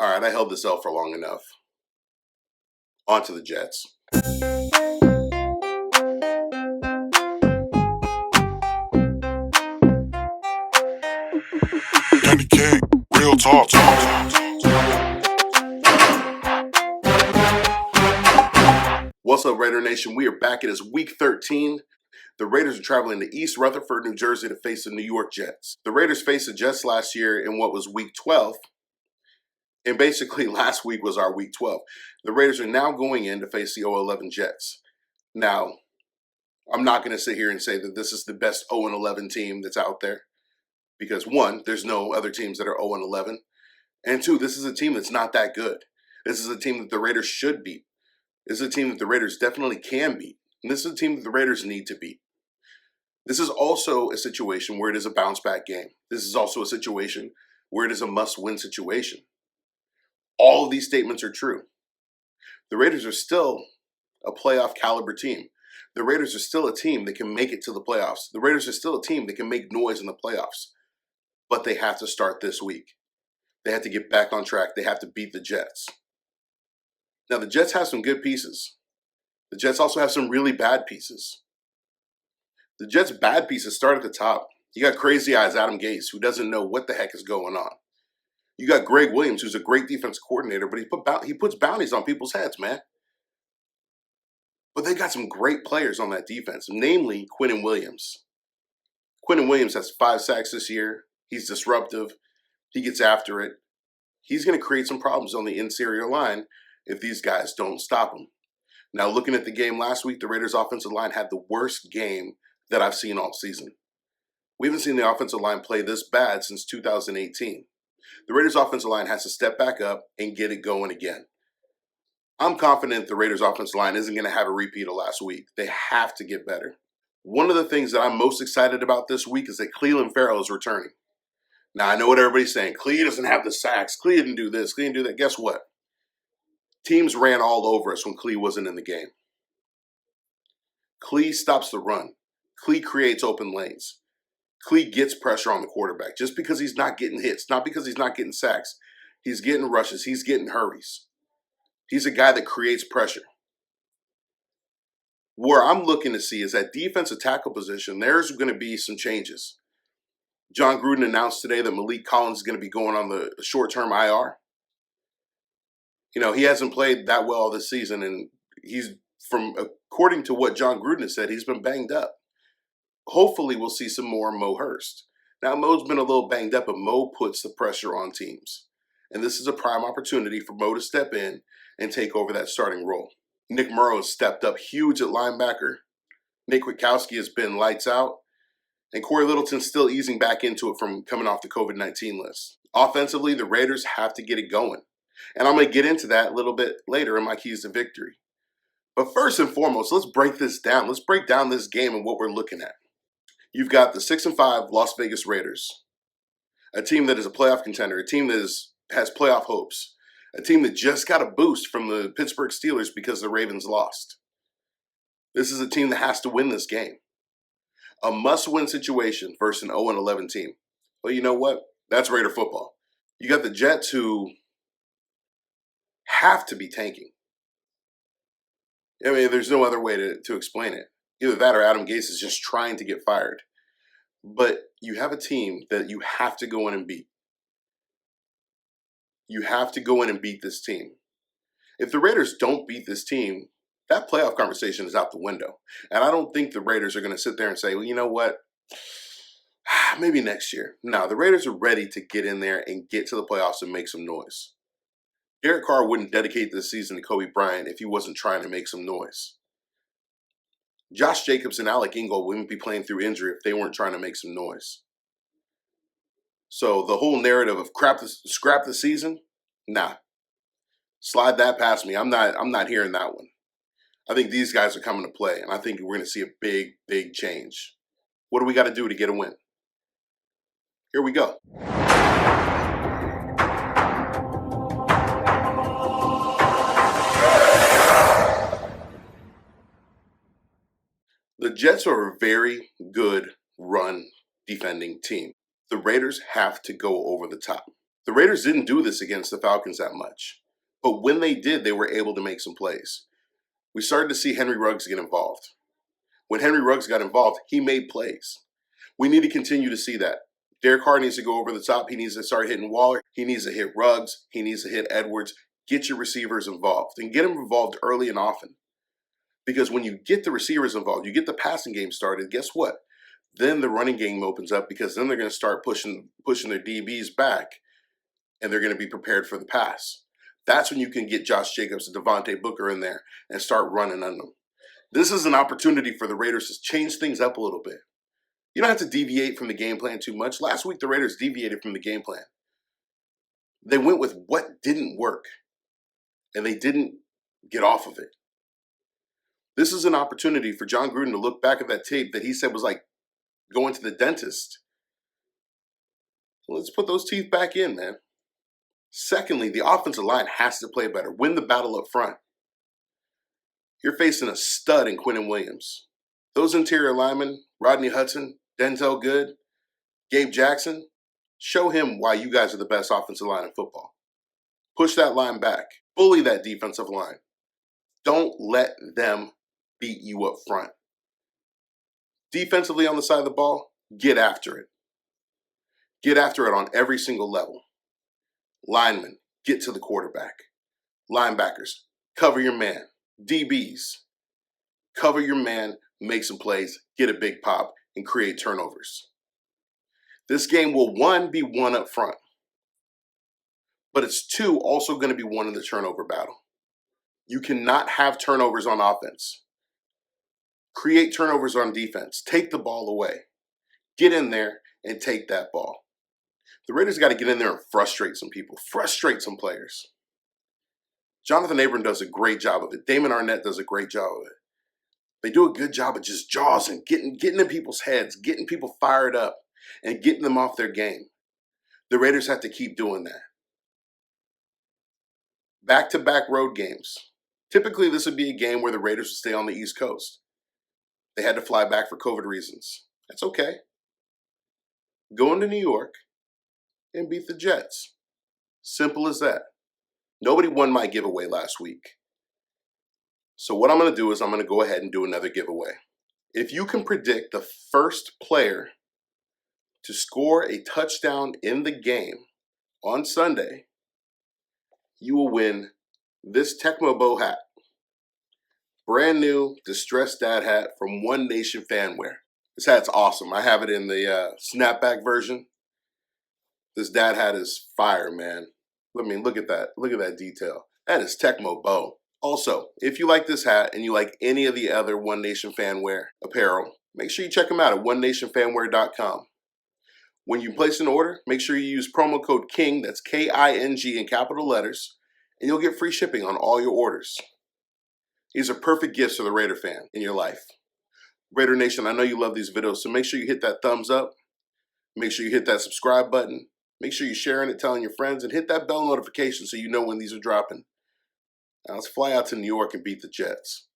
All right, I held this L for long enough. On to the Jets. Danny King, real talk. What's up, Raider Nation? We are back. It is week 13. The Raiders are traveling to East Rutherford, New Jersey to face the New York Jets. The Raiders faced the Jets last year in what was week 12. And basically, last week was our week 12. The Raiders are now going in to face the 0-11 Jets. Now, I'm not going to sit here and say that this is the best 0-11 team that's out there. Because one, there's no other teams that are 0-11. And two, this is a team that's not that good. This is a team that the Raiders should beat. This is a team that the Raiders definitely can beat. And this is a team that the Raiders need to beat. This is also a situation where it is a bounce back game. This is also a situation where it is a must-win situation. All of these statements are true. The Raiders are still a playoff caliber team. The Raiders are still a team that can make it to the playoffs. The Raiders are still a team that can make noise in the playoffs. But they have to start this week. They have to get back on track. They have to beat the Jets. Now, the Jets have some good pieces. The Jets also have some really bad pieces. The Jets' bad pieces start at the top. You got crazy eyes Adam Gase, who doesn't know what the heck is going on. You got Greg Williams, who's a great defense coordinator, but he puts bounties on people's heads, man. But they got some great players on that defense, namely Quinnen Williams. Quinnen Williams has 5 sacks this year. He's disruptive. He gets after it. He's going to create some problems on the interior line if these guys don't stop him. Now, looking at the game last week, the Raiders' offensive line had the worst game that I've seen all season. We haven't seen the offensive line play this bad since 2018. The Raiders' offensive line has to step back up and get it going again. I'm confident the Raiders' offensive line isn't going to have a repeat of last week. They have to get better. One of the things that I'm most excited about this week is that Clelin Ferrell is returning. Now, I know what everybody's saying. Clee doesn't have the sacks. Clee didn't do this. Clee didn't do that. Guess what? Teams ran all over us when Clee wasn't in the game. Clee stops the run. Clee creates open lanes. Clee gets pressure on the quarterback just because he's not getting hits, not because he's not getting sacks. He's getting rushes. He's getting hurries. He's a guy that creates pressure. Where I'm looking to see is that defensive tackle position, there's going to be some changes. John Gruden announced today that Malik Collins is going to be going on the short-term IR. You know, he hasn't played that well this season, and according to what John Gruden has said, he's been banged up. Hopefully, we'll see some more Mo Hurst. Now, Mo's been a little banged up, but Mo puts the pressure on teams. And this is a prime opportunity for Mo to step in and take over that starting role. Nick Morrow has stepped up huge at linebacker. Nick Kwiatkowski has been lights out. And Corey Littleton's still easing back into it from coming off the COVID-19 list. Offensively, the Raiders have to get it going. And I'm going to get into that a little bit later in my keys to victory. But first and foremost, let's break this down. Let's break down this game and what we're looking at. You've got the 6-5 Las Vegas Raiders, a team that is a playoff contender, a team that has playoff hopes, a team that just got a boost from the Pittsburgh Steelers because the Ravens lost. This is a team that has to win this game. A must-win situation versus an 0-11 team. Well, you know what? That's Raider football. You got the Jets who have to be tanking. I mean, there's no other way to explain it. Either that or Adam Gase is just trying to get fired. But you have a team that you have to go in and beat. You have to go in and beat this team. If the Raiders don't beat this team, that playoff conversation is out the window. And I don't think the Raiders are going to sit there and say, well, you know what? Maybe next year. No, the Raiders are ready to get in there and get to the playoffs and make some noise. Derek Carr wouldn't dedicate this season to Kobe Bryant if he wasn't trying to make some noise. Josh Jacobs and Alec Ingold wouldn't be playing through injury if they weren't trying to make some noise. So the whole narrative of scrap the season, nah. Slide that past me. I'm not hearing that one. I think these guys are coming to play, and I think we're going to see a big, big change. What do we got to do to get a win? Here we go. The Jets are a very good run defending team. The Raiders have to go over the top. The Raiders didn't do this against the Falcons that much, but when they did, they were able to make some plays. We started to see Henry Ruggs get involved. When Henry Ruggs got involved, he made plays. We need to continue to see that. Derek Carr needs to go over the top. He needs to start hitting Waller. He needs to hit Ruggs. He needs to hit Edwards. Get your receivers involved and get them involved early and often. Because when you get the receivers involved, you get the passing game started, guess what? Then the running game opens up because then they're going to start pushing their DBs back and they're going to be prepared for the pass. That's when you can get Josh Jacobs and Devontae Booker in there and start running on them. This is an opportunity for the Raiders to change things up a little bit. You don't have to deviate from the game plan too much. Last week, the Raiders deviated from the game plan. They went with what didn't work, and they didn't get off of it. This is an opportunity for John Gruden to look back at that tape that he said was like going to the dentist. Let's put those teeth back in, man. Secondly, the offensive line has to play better. Win the battle up front. You're facing a stud in Quinnen Williams. Those interior linemen, Rodney Hudson, Denzel Good, Gabe Jackson, show him why you guys are the best offensive line in football. Push that line back. Bully that defensive line. Don't let them beat you up front. Defensively on the side of the ball, get after it. Get after it on every single level. Linemen, get to the quarterback. Linebackers, cover your man. DBs, cover your man, make some plays, get a big pop, and create turnovers. This game will, one, be won up front, but it's two, also going to be won in the turnover battle. You cannot have turnovers on offense. Create turnovers on defense. Take the ball away. Get in there and take that ball. The Raiders got to get in there and frustrate some people, frustrate some players. Jonathan Abram does a great job of it. Damon Arnett does a great job of it. They do a good job of just jawsing, getting in people's heads, getting people fired up, and getting them off their game. The Raiders have to keep doing that. Back-to-back road games. Typically, this would be a game where the Raiders would stay on the East Coast. They had to fly back for COVID reasons. That's okay. Go into New York and beat the Jets. Simple as that. Nobody won my giveaway last week. So what I'm going to do is I'm going to go ahead and do another giveaway. If you can predict the first player to score a touchdown in the game on Sunday, you will win this Tecmo Bow hat. Brand new distressed dad hat from One Nation Fanwear. This hat's awesome. I have it in the snapback version. This dad hat is fire, man. Look at that. Look at that detail. That is Tecmo Bow. Also, if you like this hat and you like any of the other One Nation Fanwear apparel, make sure you check them out at onenationfanwear.com. When you place an order, make sure you use promo code KING, that's K-I-N-G in capital letters, and you'll get free shipping on all your orders. These are perfect gifts for the Raider fan in your life. Raider Nation, I know you love these videos, so make sure you hit that thumbs up. Make sure you hit that subscribe button. Make sure you're sharing it, telling your friends, and hit that bell notification so you know when these are dropping. Now let's fly out to New York and beat the Jets.